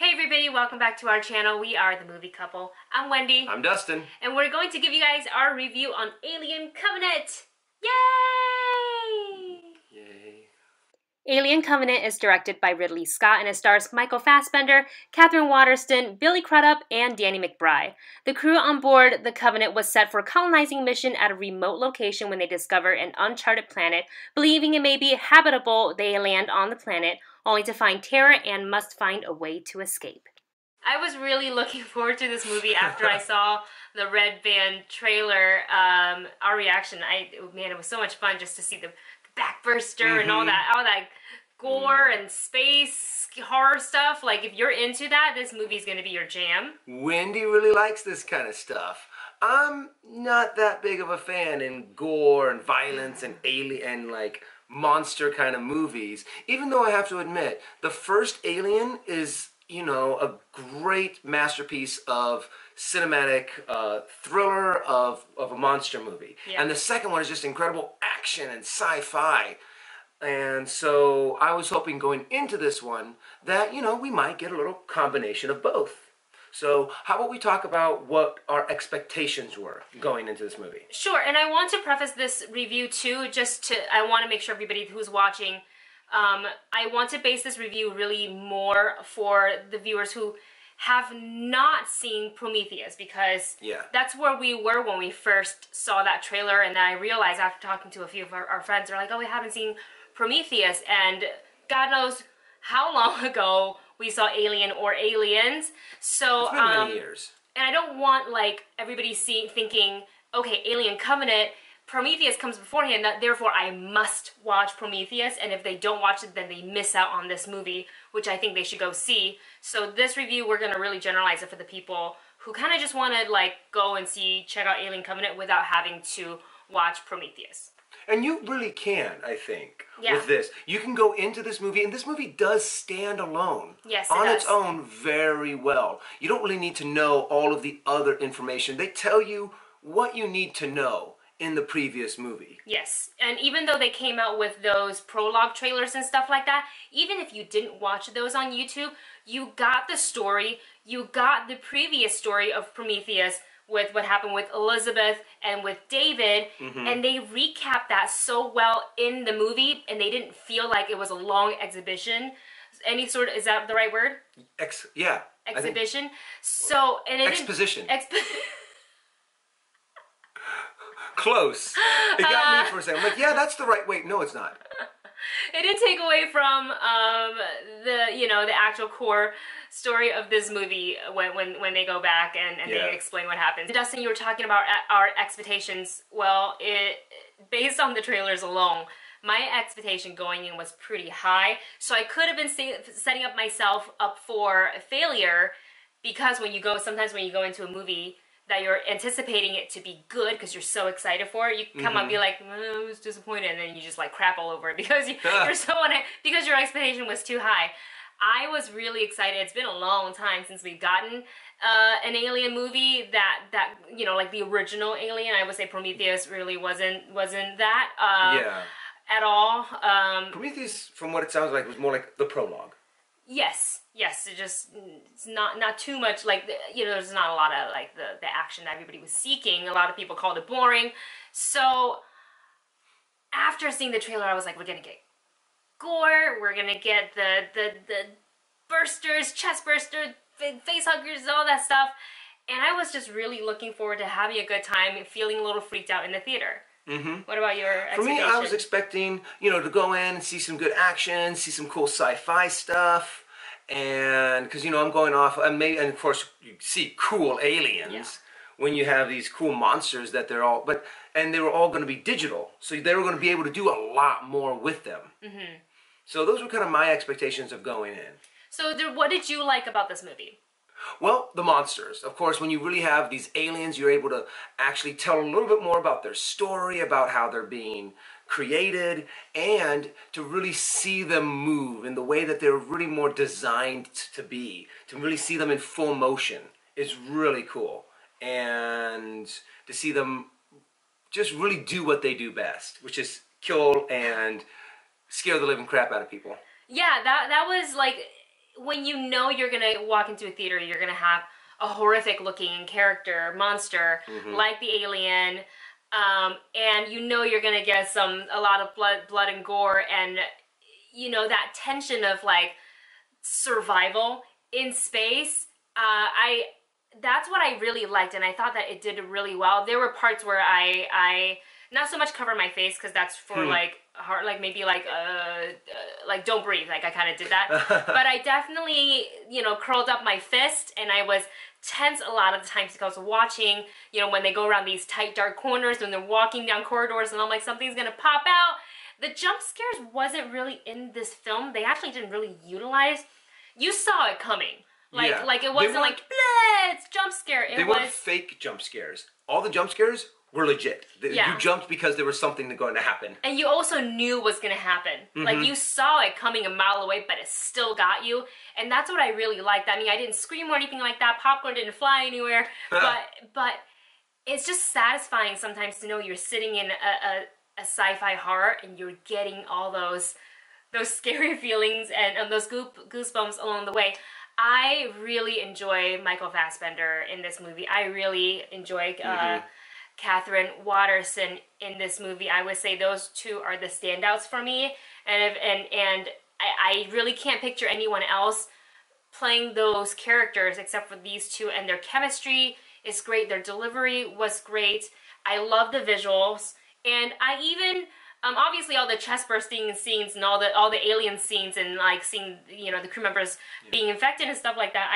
Hey everybody, welcome back to our channel. We are The Movie Couple. I'm Wendy. I'm Dustin. And we're going to give you guys our review on Alien Covenant. Yay! Yay. Alien Covenant is directed by Ridley Scott and it stars Michael Fassbender, Catherine Waterston, Billy Crudup, and Danny McBride. The crew on board the Covenant was set for a colonizing mission at a remote location when they discover an uncharted planet. Believing it may be habitable, they land on the planet, only to find terror and must find a way to escape. I was really looking forward to this movie after I saw the Red Band trailer. Our reaction, man, it was so much fun just to see the backburster and all that gore and space horror stuff. Like, if you're into that, this movie's gonna be your jam. Wendy really likes this kind of stuff. I'm not that big of a fan in gore and violence and alien and like monster kind of movies, even though I have to admit the first Alien is, you know, a great masterpiece of cinematic thriller of a monster movie. Yeah. And the second one is just incredible action and sci-fi. And so I was hoping going into this one that, you know, we might get a little combination of both. So how about we talk about what our expectations were going into this movie? Sure, and I want to preface this review too, I want to make sure everybody who's watching, I want to base this review really more for the viewers who have not seen Prometheus, because that's where we were when we first saw that trailer, and then I realized after talking to a few of our friends, they're like, oh, we haven't seen Prometheus, and God knows how long ago we saw Alien or Aliens. So it's been many years. And I don't want like everybody thinking, okay, Alien Covenant, Prometheus comes beforehand, therefore I must watch Prometheus, and if they don't watch it, then they miss out on this movie, which I think they should go see. So this review, we're going to really generalize it for the people who kind of just want to like go and check out Alien Covenant without having to watch Prometheus. And you really can, I think, with this. You can go into this movie, and this movie does stand alone. Yes, on its own very well. You don't really need to know all of the other information. They tell you what you need to know in the previous movie. Yes, and even though they came out with those prologue trailers and stuff like that, even if you didn't watch those on YouTube, you got the story, you got the previous story of Prometheus, with what happened with Elizabeth and with David, and they recapped that so well in the movie, and they didn't feel like it was a long exhibition. Any sort of, is that the right word? Yeah. Exhibition. So, and it exposition. Close. It got me for a second. I'm like, yeah, that's the right way. No, it's not. It didn't take away from the actual core story of this movie when they go back and they explain what happens. Dustin, you were talking about our expectations. Well, based on the trailers alone, my expectation going in was pretty high. So I could have been setting up myself up for a failure, because sometimes when you go into a movie that you're anticipating it to be good because you're so excited for it, you can come up and be like, I was disappointed, and then you just like crap all over it because because your expectation was too high. I was really excited. It's been a long time since we've gotten an Alien movie that you know, like the original Alien. I would say Prometheus really wasn't that at all. Prometheus, from what it sounds like, was more like the prologue. Yes, it's not too much, like, you know, there's not a lot of like the action that everybody was seeking. A lot of people called it boring. So after seeing the trailer, I was like, we're gonna get gore, we're gonna get the bursters, chest burster, face huggers, all that stuff, and I was just really looking forward to having a good time and feeling a little freaked out in the theater. What about your expectation? For me, I was expecting, you know, to go in and see some good action, see some cool sci-fi stuff, and because, you know, I'm going off, and of course you see cool aliens when you have these cool monsters that they're all, and they were all going to be digital, so they were going to be able to do a lot more with them. So those were kind of my expectations of going in. So what did you like about this movie? Well, the monsters. Of course, when you really have these aliens, you're able to actually tell a little bit more about their story, about how they're being created, and to really see them move in the way that they're really more designed to be. To really see them in full motion is really cool. And to see them just really do what they do best, which is kill and scare the living crap out of people. Yeah, that was like, when you know you're gonna walk into a theater, you're gonna have a horrific looking character, monster, like the alien, and you know you're gonna get a lot of blood and gore, and you know that tension of like survival in space. That's what I really liked, and I thought that it did really well. There were parts where I not so much cover my face, because that's for like heart, like maybe like don't breathe, like I kind of did that. But I definitely, you know, curled up my fist, and I was tense a lot of the times because I was watching, you know, when they go around these tight dark corners, when they're walking down corridors, and I'm like, something's gonna pop out. The jump scares wasn't really in this film. They actually didn't really utilize. You saw it coming. Like it wasn't like, blah, it's jump scare. They weren't fake jump scares. All the jump scares were legit. You jumped because there was something going to happen. And you also knew was going to happen. Like, you saw it coming a mile away, but it still got you. And that's what I really liked. I mean, I didn't scream or anything like that. Popcorn didn't fly anywhere. But it's just satisfying sometimes to know you're sitting in a sci-fi horror and you're getting all those scary feelings and those goosebumps along the way. I really enjoy Michael Fassbender in this movie. I really enjoy Catherine Waterston in this movie. I would say those two are the standouts for me. And I really can't picture anyone else playing those characters except for these two. And their chemistry is great. Their delivery was great. I love the visuals. And I even... obviously all the chest bursting scenes and all the alien scenes and like seeing, you know, the crew members being infected and stuff like that.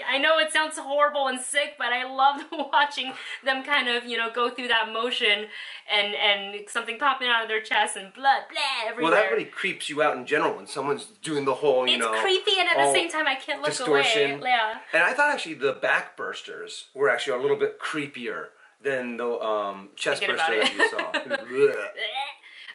I know it sounds horrible and sick, but I loved watching them kind of, you know, go through that motion and something popping out of their chest and blood everywhere. Well, that really creeps you out in general when someone's doing the whole, you know... It's creepy, and at the same time I can't look distortion. away. Yeah. And I thought actually the back bursters were actually a little bit creepier than the chest burster that you saw.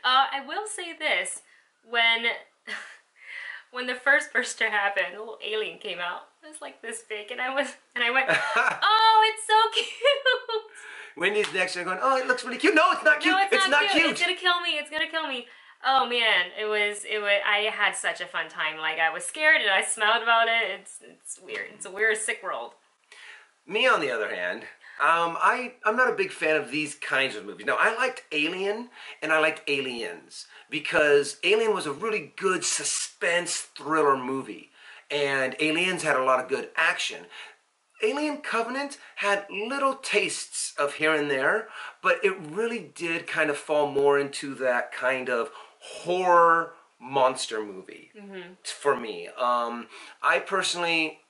I will say this: when the first burster happened, a little alien came out. It was like this big, and I went, "Oh, it's so cute." Wendy's next to her going, "Oh, it looks really cute." No, it's not cute. No, it's not cute. It's gonna kill me. It's gonna kill me. Oh man, it was. I had such a fun time. Like, I was scared and I smiled about it. It's weird. It's a weird, sick world. Me, on the other hand, I'm not a big fan of these kinds of movies. Now, I liked Alien and I liked Aliens because Alien was a really good suspense thriller movie, and Aliens had a lot of good action. Alien Covenant had little tastes of here and there, but it really did kind of fall more into that kind of horror monster movie for me. I personally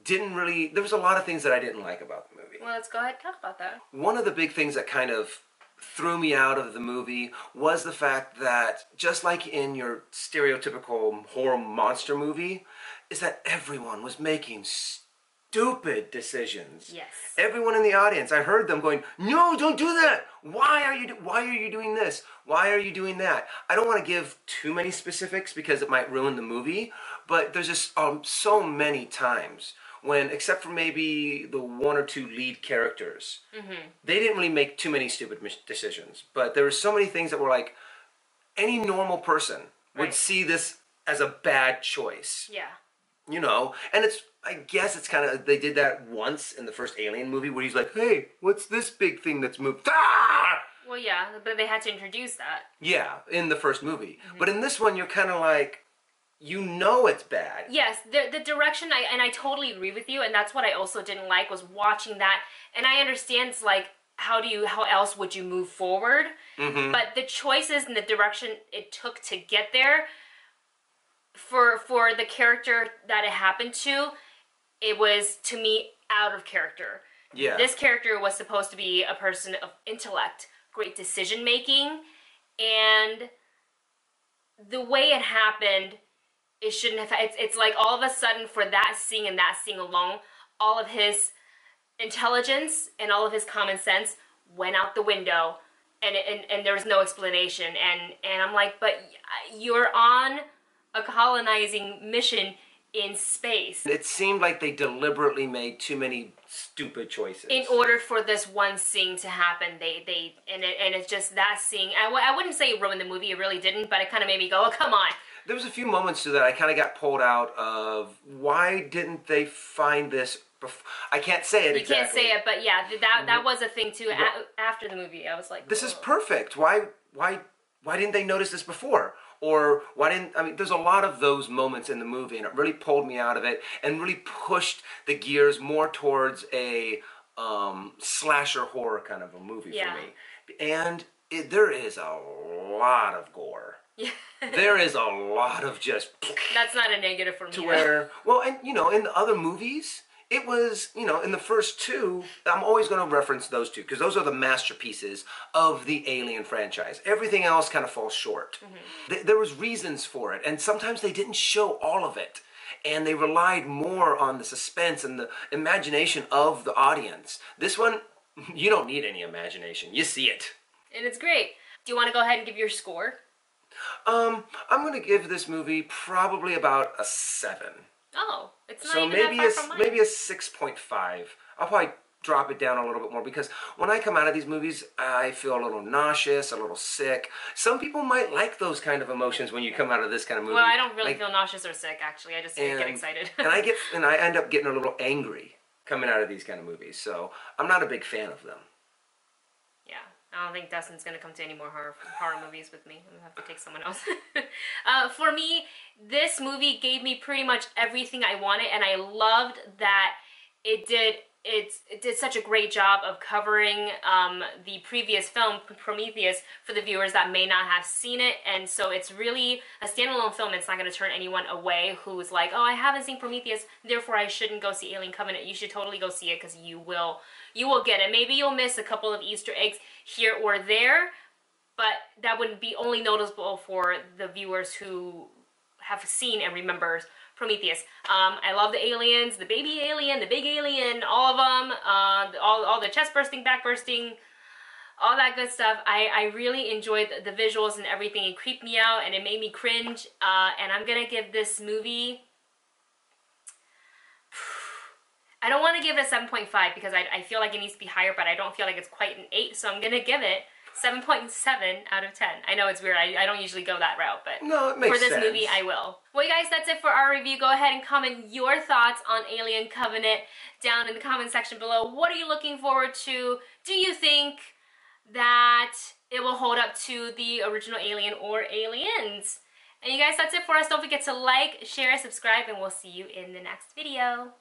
didn't really... There was a lot of things that I didn't like about the movie. Well, let's go ahead and talk about that. One of the big things that kind of threw me out of the movie was the fact that, just like in your stereotypical horror monster movie, is that everyone was making stupid decisions. Yes. Everyone in the audience, I heard them going, "No, don't do that! Why are you doing this? Why are you doing that?" I don't want to give too many specifics because it might ruin the movie, but there's just so many times when, except for maybe the one or two lead characters, they didn't really make too many stupid decisions. But there were so many things that were like, any normal person would see this as a bad choice. Yeah. You know, and I guess it's kind of, they did that once in the first Alien movie where he's like, "Hey, what's this big thing that's moved?" Ah! Well, yeah, but they had to introduce that. Yeah, in the first movie. But in this one, you're kind of like, you know it's bad. Yes, the direction, I totally agree with you, and that's what I also didn't like, was watching that. And I understand, it's like, how else would you move forward? But the choices and the direction it took to get there, for the character that it happened to, it was, to me, out of character. Yeah. This character was supposed to be a person of intellect, great decision making, and the way it happened, it shouldn't have. It's like all of a sudden, for that scene and that scene alone, all of his intelligence and all of his common sense went out the window, and there was no explanation. And I'm like, but you're on a colonizing mission in space. It seemed like they deliberately made too many stupid choices in order for this one scene to happen. And it's just that scene. I wouldn't say it ruined the movie. It really didn't, but it kind of made me go, "Oh, come on." There was a few moments too that I kind of got pulled out of. Why didn't they find this? I can't say it exactly. You can't say it, but yeah, that was a thing too. After the movie, I was like, this is perfect. Why didn't they notice this before? Or why didn't, I mean, there's a lot of those moments in the movie, and it really pulled me out of it and really pushed the gears more towards a slasher horror kind of a movie for me. And there is a lot of gore. Yeah. There is a lot of just... That's not a negative for me. To where, well, and you know, in the other movies... It was, you know, in the first two, I'm always going to reference those two because those are the masterpieces of the Alien franchise. Everything else kind of falls short. There was reasons for it, and sometimes they didn't show all of it. And they relied more on the suspense and the imagination of the audience. This one, you don't need any imagination. You see it. And it's great. Do you want to go ahead and give your score? I'm going to give this movie probably about a 7. Oh, it's not so even that far from mine. Maybe a 6.5. I'll probably drop it down a little bit more because when I come out of these movies, I feel a little nauseous, a little sick. Some people might like those kind of emotions when you come out of this kind of movie. Well, I don't really feel nauseous or sick, actually. I just get excited. and I end up getting a little angry coming out of these kind of movies. So I'm not a big fan of them. Yeah. I don't think Dustin's going to come to any more horror movies with me. I'm going to have to take someone else. For me, this movie gave me pretty much everything I wanted, and I loved that it did such a great job of covering the previous film, Prometheus, for the viewers that may not have seen it. And so it's really a standalone film. It's not going to turn anyone away who's like, oh, I haven't seen Prometheus, therefore I shouldn't go see Alien Covenant. You should totally go see it because you will get it. Maybe you'll miss a couple of Easter eggs here or there, but that would be only noticeable for the viewers who have seen and remembers Prometheus. I love the aliens, the baby alien, the big alien, all of them, all the chest bursting, back bursting, all that good stuff. I really enjoyed the visuals and everything. It creeped me out and it made me cringe. And I'm gonna give this movie, I don't want to give it a 7.5 because I feel like it needs to be higher, but I don't feel like it's quite an 8, so I'm gonna give it 7.7 out of 10. I know it's weird. I don't usually go that route, but no, it makes for this sense. movie, I will. Well, you guys, that's it for our review. Go ahead and comment your thoughts on Alien Covenant down in the comment section below. What are you looking forward to? Do you think that it will hold up to the original Alien or Aliens? And you guys, that's it for us. Don't forget to like, share, subscribe, and we'll see you in the next video.